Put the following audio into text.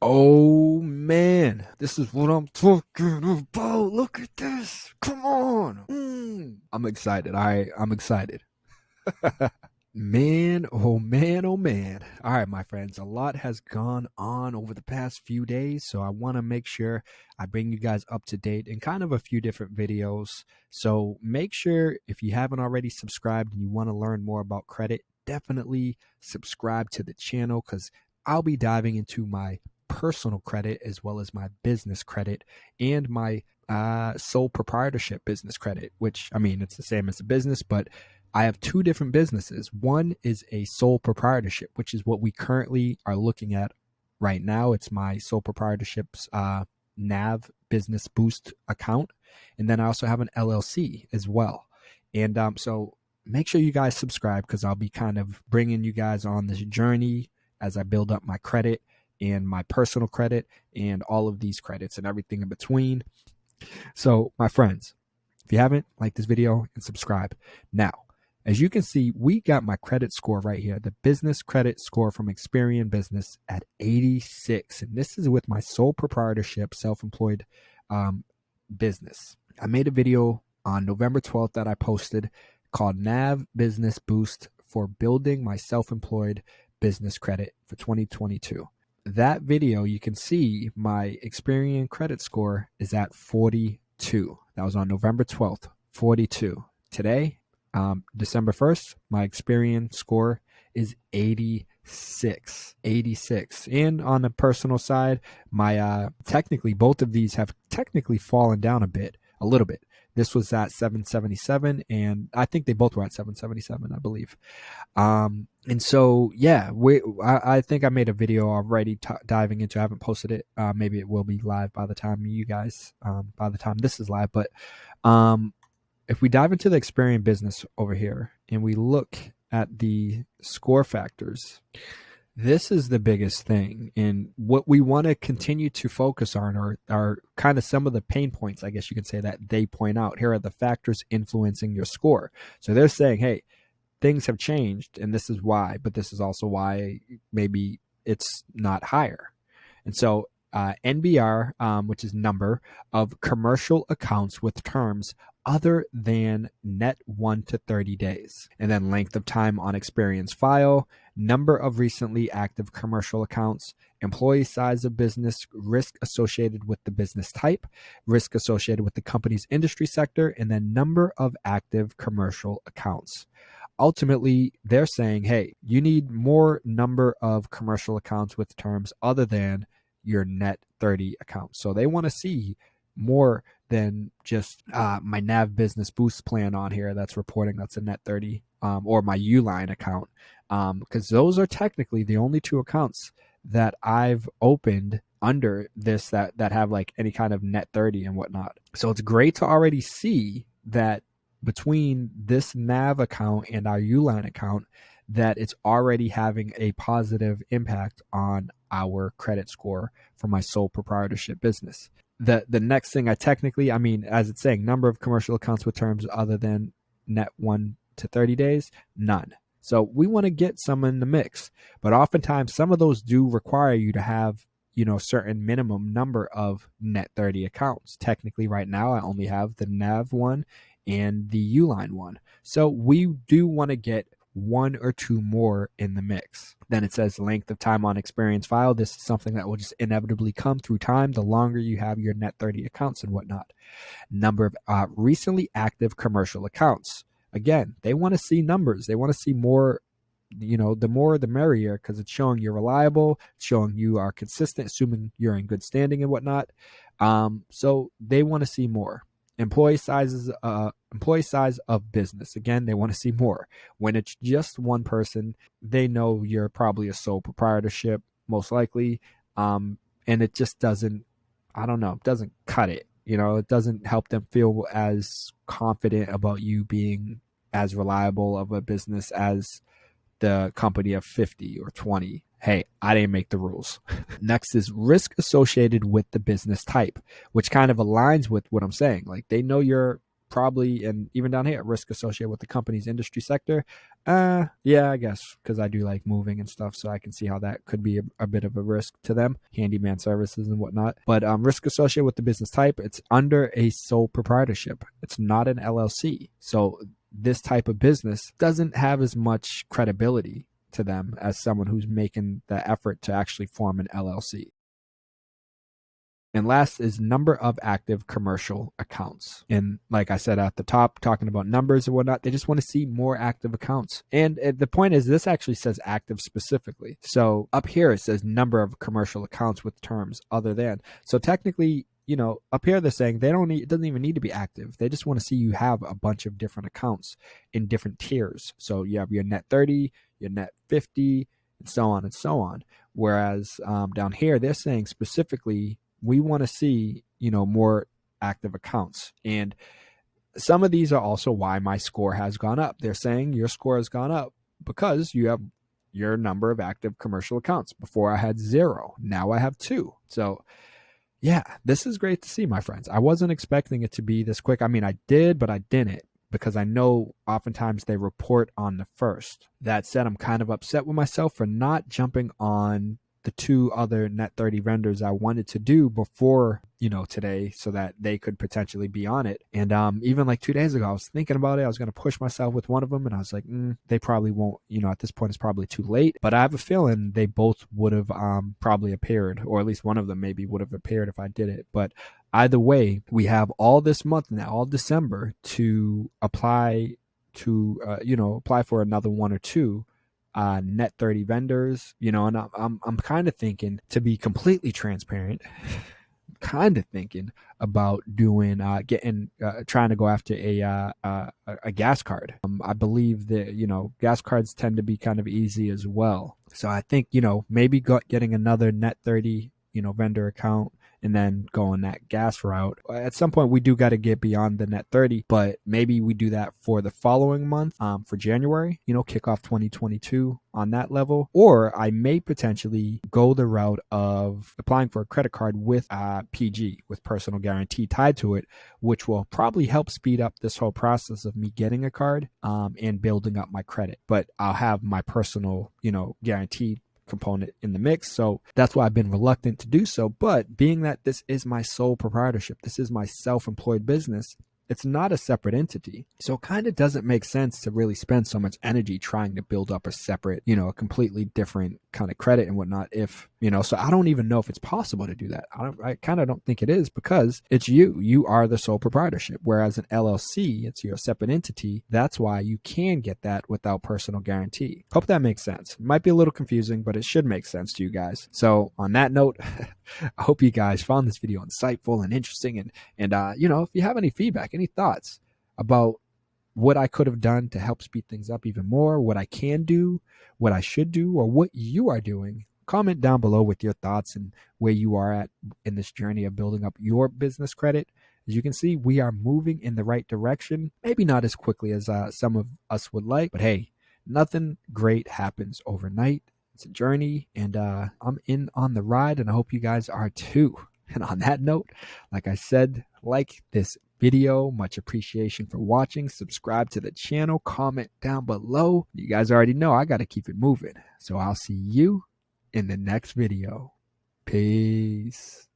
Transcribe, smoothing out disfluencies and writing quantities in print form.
Oh man, this is what I'm talking about. Look at this. Come on. I'm excited. I'm excited. Man, oh man, oh man. All right, my friends, a lot has gone on over the past few days, so I want to make sure I bring you guys up to date in kind of a few different videos. So make sure if you haven't already subscribed and you want to learn more about credit, definitely subscribe to the channel because I'll be diving into my personal credit as well as my business credit and my sole proprietorship business credit, which I mean, it's the same as a business, but I have two different businesses. One is a sole proprietorship, which is what we currently are looking at right now. It's my sole proprietorship's NAV Business Boost account. And then I also have an LLC as well. And so make sure you guys subscribe because I'll be kind of bringing you guys on this journey as I build up my credit and my personal credit and all of these credits and everything in between. So my friends, if you haven't, like this video and subscribe. Now, as you can see, we got my credit score right here, the business credit score from Experian Business at 86. And this is with my sole proprietorship, self-employed business. I made a video on November 12th that I posted called NAV Business Boost for Building My Self-Employed Business Credit for 2022. That video, you can see my Experian credit score is at 42. That was on November 12th, 42. Today, December 1st, my Experian score is 86. And on the personal side, my technically both of these have technically fallen down a little bit. This was at 777, and I think they both were at 777, I believe. And so, yeah, I think I made a video already diving into. I haven't posted it. Maybe it will be live by the time by the time this is live. But if we dive into the Experian Business over here and we look at the score factors, this is the biggest thing. And what we want to continue to focus on are kind of some of the pain points, I guess you could say, that they point out. Here are the factors influencing your score. So they're saying, hey, things have changed and this is why, but this is also why maybe it's not higher. And so NBR, which is number of commercial accounts with terms other than net 1 to 30 days. And then length of time on Experian's file, number of recently active commercial accounts, employee size of business, risk associated with the business type, risk associated with the company's industry sector, and then number of active commercial accounts. Ultimately, they're saying, hey, you need more number of commercial accounts with terms other than your net 30 accounts. So they want to see more than just my NAV Business Boost plan on here that's reporting that's a net 30 or my Uline account, because those are technically the only two accounts that I've opened under this that have like any kind of net 30 and whatnot. So it's great to already see that between this NAV account and our Uline account, that it's already having a positive impact on our credit score for my sole proprietorship business. The next thing I mean, as it's saying, number of commercial accounts with terms other than net 1 to 30 days, none. So we want to get some in the mix, but oftentimes some of those do require you to have, certain minimum number of net 30 accounts. Technically right now, I only have the NAV one and the Uline one. So we do want to get one or two more in the mix. Then it says length of time on Experian's file. This is something that will just inevitably come through time the longer you have your net 30 accounts and whatnot. Number of recently active commercial accounts. Again, they want to see numbers. They want to see more, the more the merrier, because it's showing you're reliable, it's showing you are consistent, assuming you're in good standing and whatnot. So they want to see more. Employee size of business. Again, they want to see more. When it's just one person, they know you're probably a sole proprietorship, most likely. And it just doesn't cut it. It doesn't help them feel as confident about you being as reliable of a business as the company of 50 or 20. Hey, I didn't make the rules. Next is risk associated with the business type, which kind of aligns with what I'm saying. Like they know you're probably, and even down here, risk associated with the company's industry sector. Yeah, I guess, because I do like moving and stuff, so I can see how that could be a bit of a risk to them, handyman services and whatnot. But risk associated with the business type, it's under a sole proprietorship. It's not an LLC. So this type of business doesn't have as much credibility to them as someone who's making the effort to actually form an LLC. And last is number of active commercial accounts. And like I said at the top, talking about numbers and whatnot, they just want to see more active accounts. And the point is, this actually says active specifically. So up here, it says number of commercial accounts with terms other than. So technically, up here they're saying it doesn't even need to be active. They just want to see you have a bunch of different accounts in different tiers. So you have your net 30, your net 50, and so on and so on. Whereas down here, they're saying specifically, we want to see, more active accounts. And some of these are also why my score has gone up. They're saying your score has gone up because you have your number of active commercial accounts. Before I had 0. Now I have 2. So yeah, this is great to see, my friends. I wasn't expecting it to be this quick. I mean, I did, but I didn't, because I know oftentimes they report on the 1st. That said, I'm kind of upset with myself for not jumping on the 2 other net 30 vendors I wanted to do before, today, so that they could potentially be on it. And even like 2 days ago, I was thinking about it. I was going to push myself with one of them, and I was like, they probably won't, at this point it's probably too late. But I have a feeling they both would have probably appeared, or at least one of them maybe would have appeared if I did it. But either way, we have all this month now, all December, to apply for another 1 or 2 net 30 vendors, and I'm kind of thinking, to be completely transparent, kind of thinking about doing trying to go after a gas card. I believe that gas cards tend to be kind of easy as well. So I think maybe getting another net 30 vendor account, and then going that gas route. At some point, we do got to get beyond the net 30, but maybe we do that for the following month, for January, kick off 2022 on that level. Or I may potentially go the route of applying for a credit card with PG, with personal guarantee tied to it, which will probably help speed up this whole process of me getting a card and building up my credit. But I'll have my personal, guarantee component in the mix. So that's why I've been reluctant to do so. But being that this is my sole proprietorship, this is my self-employed business, it's not a separate entity. So it kind of doesn't make sense to really spend so much energy trying to build up a separate, a completely different kind of credit and whatnot. So I don't even know if it's possible to do that. I kind of don't think it is, because it's you are the sole proprietorship. Whereas an LLC, it's your separate entity. That's why you can get that without personal guarantee. Hope that makes sense. It might be a little confusing, but it should make sense to you guys. So on that note, I hope you guys found this video insightful and interesting. And if you have any feedback, any thoughts about what I could have done to help speed things up even more, what I can do, what I should do, or what you are doing, comment down below with your thoughts and where you are at in this journey of building up your business credit. As you can see, we are moving in the right direction. Maybe not as quickly as some of us would like, but hey, nothing great happens overnight. It's a journey, and I'm in on the ride, and I hope you guys are too. And on that note, like I said, like this video, much appreciation for watching. Subscribe to the channel, comment down below. You guys already know I got to keep it moving. So I'll see you in the next video. Peace.